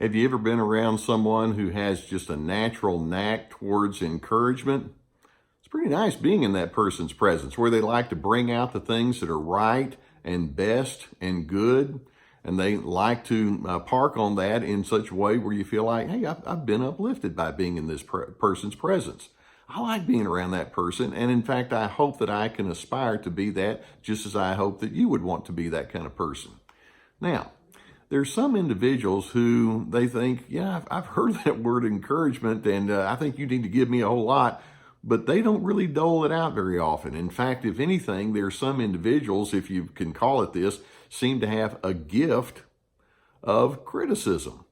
Have you ever been around someone who has just a natural knack towards encouragement? It's pretty nice being in that person's presence where they like to bring out the things that are right and best and good. And they like to park on that in such a way where you feel like, hey, I've been uplifted by being in this person's presence. I like being around that person. And in fact, I hope that I can aspire to be that, just as I hope that you would want to be that kind of person. Now, there's some individuals who they think, yeah, I've heard that word encouragement, and I think you need to give me a whole lot, but they don't really dole it out very often. In fact, if anything, there are some individuals, if you can call it this, seem to have a gift of criticism.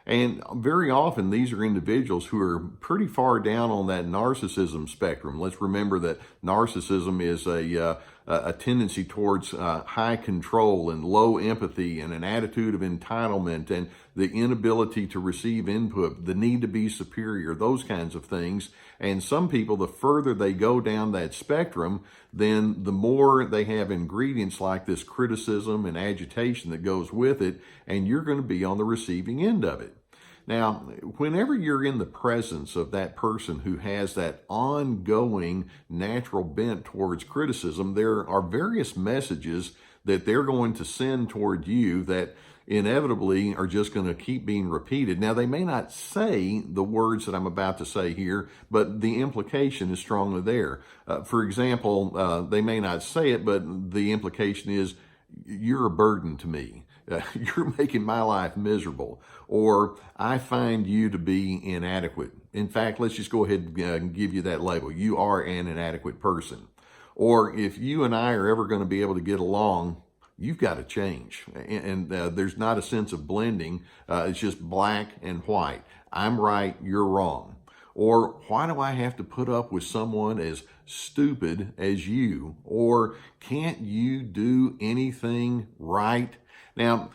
And very often, these are individuals who are pretty far down on that narcissism spectrum. Let's remember that narcissism is a tendency towards high control and low empathy and an attitude of entitlement and the inability to receive input, the need to be superior, those kinds of things. And some people, the further they go down that spectrum, then the more they have ingredients like this criticism and agitation that goes with it, and you're going to be on the receiving end of it. Now, whenever you're in the presence of that person who has that ongoing natural bent towards criticism, there are various messages that they're going to send toward you that inevitably are just going to keep being repeated. Now, they may not say the words that I'm about to say here, but the implication is strongly there. For example, they may not say it, but the implication is, you're a burden to me. You're making my life miserable, or I find you to be inadequate. In fact, let's just go ahead and give you that label. You are an inadequate person. Or if you and I are ever going to be able to get along, you've got to change. And there's not a sense of blending. It's just black and white. I'm right, you're wrong. Or why do I have to put up with someone as stupid as you? Or can't you do anything right? Now,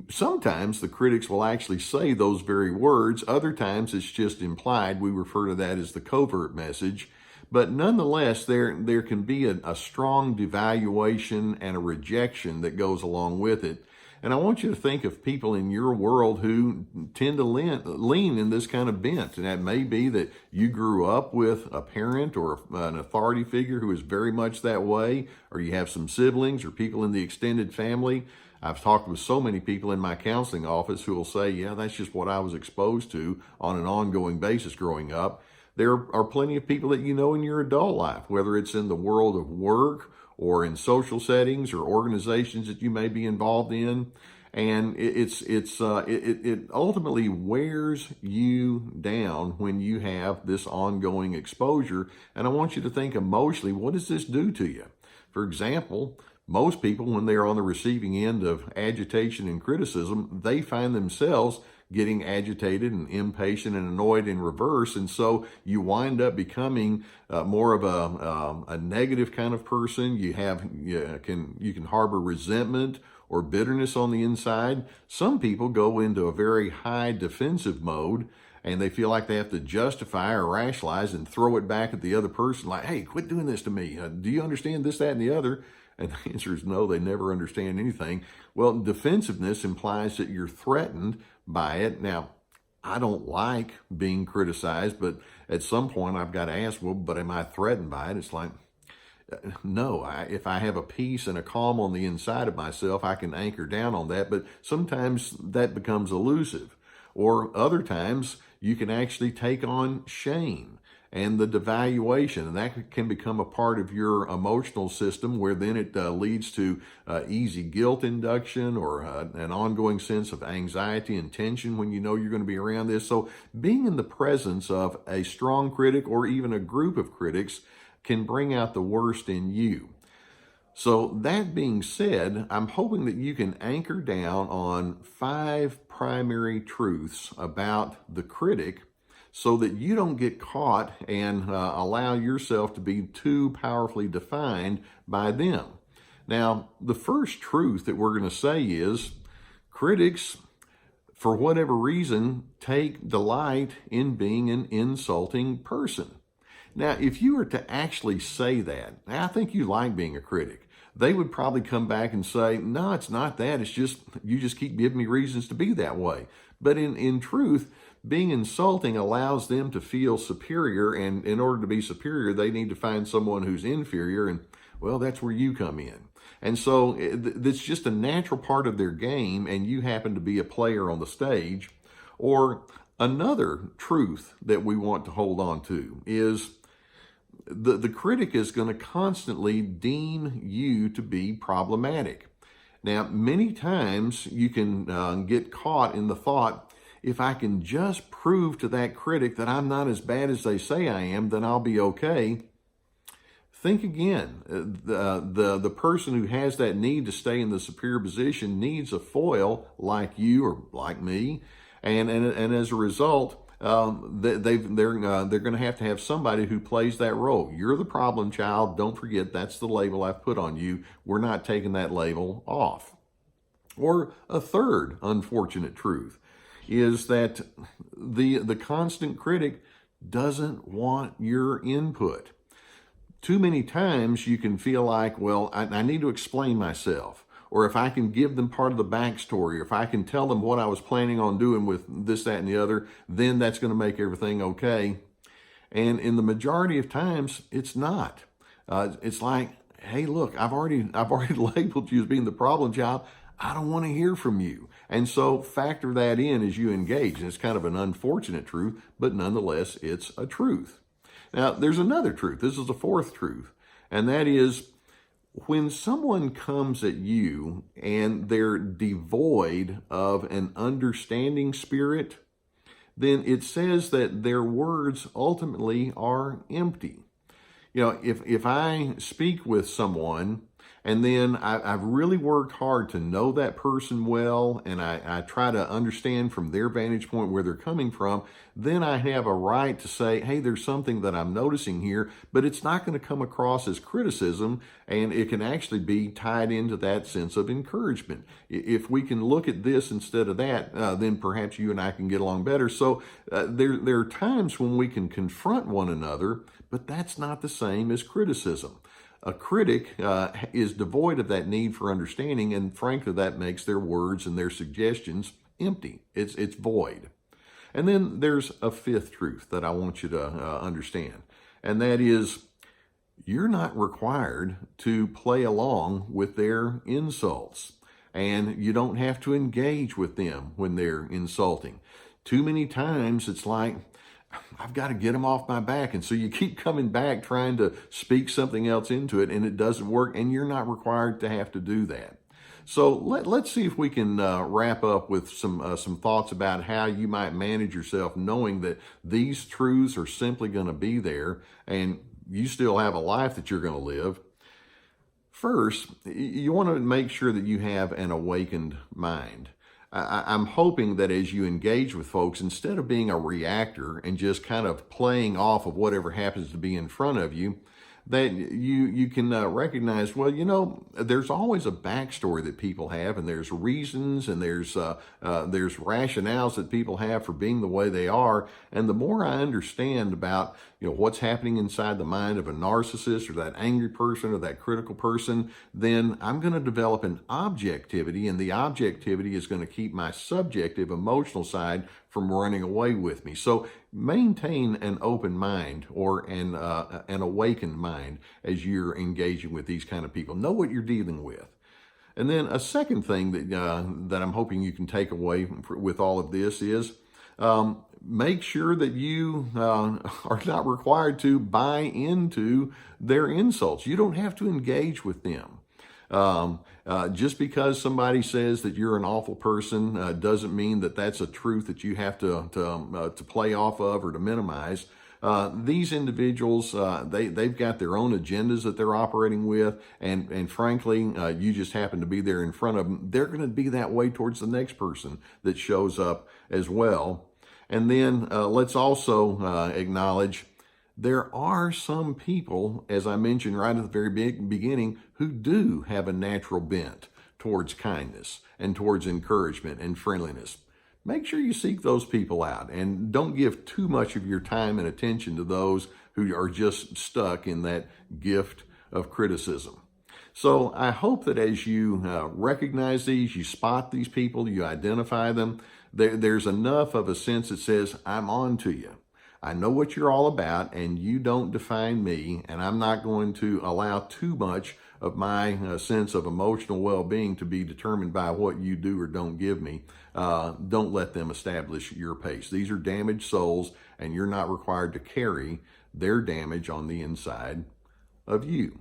sometimes the critics will actually say those very words. Other times it's just implied. We refer to that as the covert message. But nonetheless, there can be a strong devaluation and a rejection that goes along with it. And I want you to think of people in your world who tend to lean in this kind of bent. And that may be that you grew up with a parent or an authority figure who is very much that way, or you have some siblings or people in the extended family. I've talked with so many people in my counseling office who will say, yeah, that's just what I was exposed to on an ongoing basis growing up. There are plenty of people that you know in your adult life, whether it's in the world of work or in social settings or organizations that you may be involved in. And it ultimately wears you down when you have this ongoing exposure. And I want you to think emotionally, what does this do to you? For example, most people, when they're on the receiving end of agitation and criticism, they find themselves getting agitated and impatient and annoyed in reverse. And so you wind up becoming more of a negative kind of person. You can harbor resentment or bitterness on the inside. Some people go into a very high defensive mode, and they feel like they have to justify or rationalize and throw it back at the other person like, hey, quit doing this to me. Do you understand this, that, and the other? And the answer is no, they never understand anything. Well, defensiveness implies that you're threatened by it. Now, I don't like being criticized, but at some point I've got to ask, well, but am I threatened by it? It's like, no, if I have a peace and a calm on the inside of myself, I can anchor down on that. But sometimes that becomes elusive. Or other times you can actually take on shame and the devaluation, and that can become a part of your emotional system, where then it leads to easy guilt induction or an ongoing sense of anxiety and tension when you know you're going to be around this. So being in the presence of a strong critic or even a group of critics can bring out the worst in you. So that being said, I'm hoping that you can anchor down on 5 primary truths about the critic so that you don't get caught and allow yourself to be too powerfully defined by them. Now, the first truth that we're going to say is critics, for whatever reason, take delight in being an insulting person. Now, if you were to actually say that, I think you like being a critic, they would probably come back and say, no, it's not that. It's just, you just keep giving me reasons to be that way. But in truth, being insulting allows them to feel superior, and in order to be superior, they need to find someone who's inferior, and well, that's where you come in. And so it's just a natural part of their game, and you happen to be a player on the stage. Or another truth that we want to hold on to is the critic is going to constantly deem you to be problematic. Now, many times you can get caught in the thought, if I can just prove to that critic that I'm not as bad as they say I am, then I'll be okay. Think again. The person who has that need to stay in the superior position needs a foil like you or like me, and as a result, they're going to have somebody who plays that role. You're the problem child. Don't forget, that's the label I've put on you. We're not taking that label off. Or a third unfortunate truth is that the constant critic doesn't want your input. Too many times you can feel like, well, I need to explain myself. Or if I can give them part of the backstory, or if I can tell them what I was planning on doing with this, that, and the other, then that's going to make everything okay. And in the majority of times, it's not. It's like, hey, look, I've already labeled you as being the problem child. I don't want to hear from you. And so factor that in as you engage. And it's kind of an unfortunate truth, but nonetheless, it's a truth. Now, there's another truth. This is the fourth truth. And that is, when someone comes at you and they're devoid of an understanding spirit, then it says that their words ultimately are empty. You know, if I speak with someone and then I've really worked hard to know that person well, and I try to understand from their vantage point where they're coming from, then I have a right to say, hey, there's something that I'm noticing here, but it's not going to come across as criticism, and it can actually be tied into that sense of encouragement. If we can look at this instead of that, then perhaps you and I can get along better. So there are times when we can confront one another, but that's not the same as criticism. A critic is devoid of that need for understanding, and frankly, that makes their words and their suggestions empty. It's void. And then there's a fifth truth that I want you to understand, and that is, you're not required to play along with their insults, and you don't have to engage with them when they're insulting. Too many times it's like, I've got to get them off my back. And so you keep coming back trying to speak something else into it, and it doesn't work, and you're not required to have to do that. So let's see if we can wrap up with some thoughts about how you might manage yourself, knowing that these truths are simply going to be there, and you still have a life that you're going to live. First, you want to make sure that you have an awakened mind. I'm hoping that as you engage with folks, instead of being a reactor and just kind of playing off of whatever happens to be in front of you, that you can recognize, well, you know, there's always a backstory that people have, and there's reasons, and there's rationales that people have for being the way they are. And the more I understand about, you know, what's happening inside the mind of a narcissist or that angry person or that critical person, then I'm going to develop an objectivity, and the objectivity is going to keep my subjective emotional side from running away with me. So maintain an open mind, or an awakened mind, as you're engaging with these kind of people. Know what you're dealing with. And then a second thing that I'm hoping you can take away with all of this is, make sure that you are not required to buy into their insults. You don't have to engage with them. Just because somebody says that you're an awful person doesn't mean that that's a truth that you have to play off of or to minimize. These individuals, they've got their own agendas that they're operating with, and frankly, you just happen to be there in front of them. They're going to be that way towards the next person that shows up as well. And then let's also acknowledge there are some people, as I mentioned right at the very beginning, who do have a natural bent towards kindness and towards encouragement and friendliness. Make sure you seek those people out, and don't give too much of your time and attention to those who are just stuck in that gift of criticism. So I hope that as you recognize these, you spot these people, you identify them, there's enough of a sense that says, I'm on to you. I know what you're all about, and you don't define me, and I'm not going to allow too much of my sense of emotional well-being to be determined by what you do or don't give me. Don't let them establish your pace. These are damaged souls, and you're not required to carry their damage on the inside of you.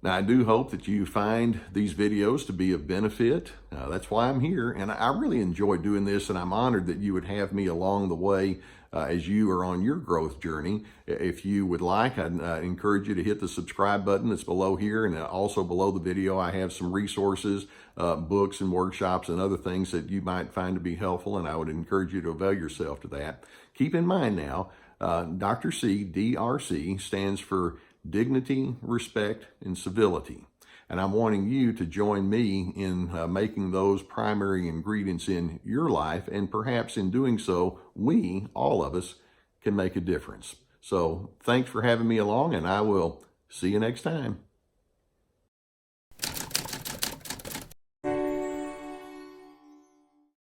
Now, I do hope that you find these videos to be of benefit. That's why I'm here, and I really enjoy doing this, and I'm honored that you would have me along the way as you are on your growth journey. If you would like, I'd encourage you to hit the subscribe button that's below here, and also below the video I have some resources, books and workshops and other things that you might find to be helpful, and I would encourage you to avail yourself to that. Keep in mind now, Dr. C, DRC, stands for dignity, respect, and civility. And I'm wanting you to join me in making those primary ingredients in your life, and perhaps in doing so, we, all of us, can make a difference. So thanks for having me along, and I will see you next time.